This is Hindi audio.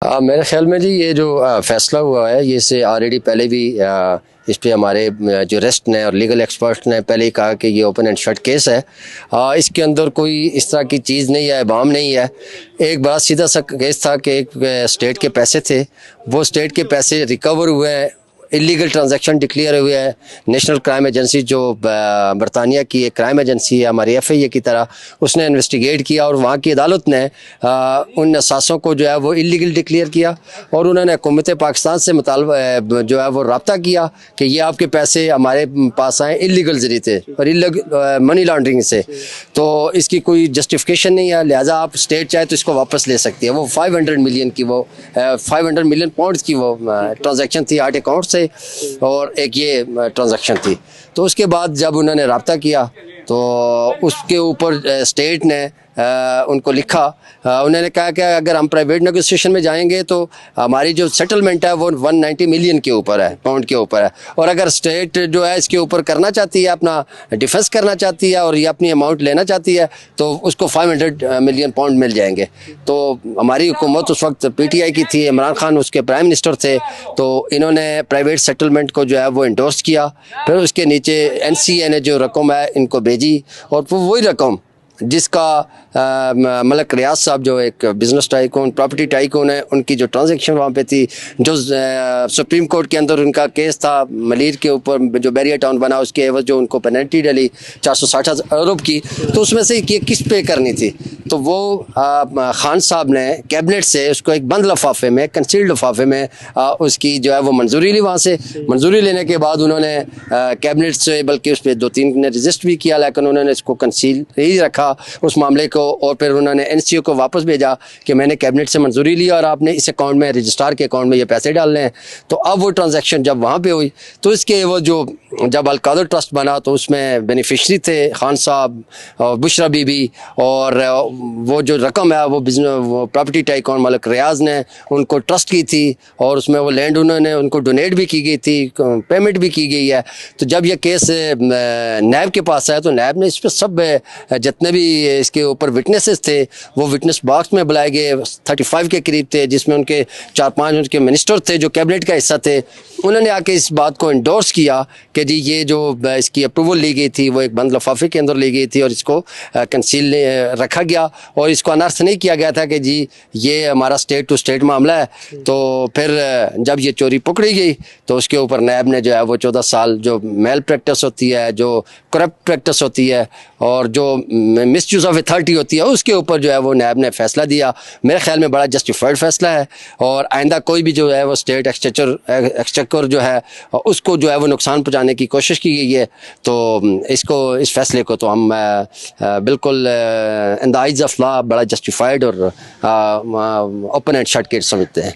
मेरे ख्याल में जी ये जो फैसला हुआ है ये से ऑलरेडी पहले भी इस पे हमारे जो रेस्ट ने और लीगल एक्सपर्ट ने पहले ही कहा कि ये ओपन एंड शट केस है। इसके अंदर कोई इस तरह की चीज़ नहीं है, बाम नहीं है। एक बड़ा सीधा सा केस था कि एक स्टेट के पैसे थे, वो स्टेट के पैसे रिकवर हुए हैं, इलीगल ट्रांजैक्शन डिक्लेयर हुए हैं। नेशनल क्राइम एजेंसी जो बरतानिया की एक क्राइम एजेंसी है हमारी FIA की तरह, उसने इन्वेस्टिगेट किया और वहाँ की अदालत ने उन असासों को जो है वो इलीगल डिक्लेयर किया और उन्होंने हुकूमत पाकिस्तान से मुतालबा जो है वो रब्ता किया कि ये आपके पैसे हमारे पास आए इलीगल ज़रिए थे और इलीगल मनी लॉन्ड्रिंग से, तो इसकी कोई जस्टिफिकेशन नहीं है। लिहाजा आप स्टेट चाहे तो इसको वापस ले सकती है। वो 500 मिलियन की वो 500 मिलियन पाउंड की वो ट्रांजैक्शन थी आर्ट अकाउंट से और एक ये ट्रांजैक्शन थी। तो उसके बाद जब उन्होंने रब्ता किया तो उसके ऊपर स्टेट ने उनको लिखा, उन्होंने कहा कि अगर हम प्राइवेट नेगोशिएशन में जाएंगे तो हमारी जो सेटलमेंट है वो 190 मिलियन के ऊपर है, पाउंड के ऊपर है, और अगर स्टेट जो है इसके ऊपर करना चाहती है, अपना डिफेंस करना चाहती है और ये अपनी अमाउंट लेना चाहती है तो उसको 500 मिलियन पाउंड मिल जाएंगे। तो हमारी हुकूमत उस वक्त PTI की थी, इमरान खान उसके प्राइम मिनिस्टर थे, तो इन्होंने प्राइवेट सेटलमेंट को जो है वो इंडोर्स किया। फिर उसके नीचे NCA ने जो रकम है इनको भेजी और वही रकम जिसका मलक रियाज साहब जो एक बिजनेस टाइकून प्रॉपर्टी टाइकून है, उनकी जो ट्रांजैक्शन वहाँ पे थी, जो सुप्रीम कोर्ट के अंदर उनका केस था मलिर के ऊपर जो बैरियर टाउन बना, उसके एवज जो उनको पेनल्टी डली 460 अरब की, तो उसमें से ये किस पे करनी थी। तो वो खान साहब ने कैबिनेट से उसको एक बंद लफाफे में, कंसील्ड लफाफे में उसकी जो है वो मंजूरी ली। वहाँ से मंजूरी लेने के बाद उन्होंने कैबिनेट से, बल्कि उस पर 2-3 ने रजिस्ट भी किया, लेकिन उन्होंने इसको कंसील ही रखा उस मामले को, और फिर उन्होंने NCO को वापस भेजा कि मैंने कैबिनेट से मंजूरी ली और आपने इस अकाउंट में, रजिस्ट्रार के अकाउंट में ये पैसे डालने हैं। तो अब वो ट्रांजैक्शन जब वहाँ पे हुई तो इसके वो जो जब अल-कादर ट्रस्ट बना तो उसमें बेनिफिशरी थे खान साहब और बुशरा बीबी, और वो जो रकम है वो प्रॉपर्टी टाइकून मलक रियाज ने उनको ट्रस्ट की थी और उसमें वो लैंड उन्होंने उनको डोनेट भी की गई थी, पेमेंट भी की गई है। तो जब ये केस नैब के पास आया तो नैब ने इस पर सब जितने भी इसके ऊपर विटनेसेस थे वो विटनेस बॉक्स में बुलाए गए, 35 के करीब थे, जिसमें उनके 4-5 उनके मिनिस्टर थे जो कैबिनेट का हिस्सा थे। उन्होंने आके इस बात को इंडोर्स किया कि जी ये जो इसकी अप्रूवल ली गई थी वो एक बंद लफाफे के अंदर ली गई थी और इसको कंसील रखा गया और इसको अनर्थ नहीं किया गया था कि जी ये हमारा स्टेट टू स्टेट मामला है। तो फिर जब ये चोरी पकड़ी गई तो उसके ऊपर नैब ने जो है वो 14 साल जो मेल प्रैक्टिस होती है, जो करप्ट प्रैक्टिस होती है और जो मिसयूज ऑफ अथॉरिटी होती है, उसके ऊपर जो है वो नैब ने फैसला दिया। मेरे ख्याल में बड़ा जस्टिफाइड फैसला है और आइंदा कोई भी जो है वो स्टेट एक्सचेकर जो है उसको जो है वो नुकसान पहुंचाने की कोशिश की गई है। तो इस फैसले को तो हम बिल्कुल in the eyes of law बड़ा जस्टिफाइड और ओपन एंड शट केस समझते हैं।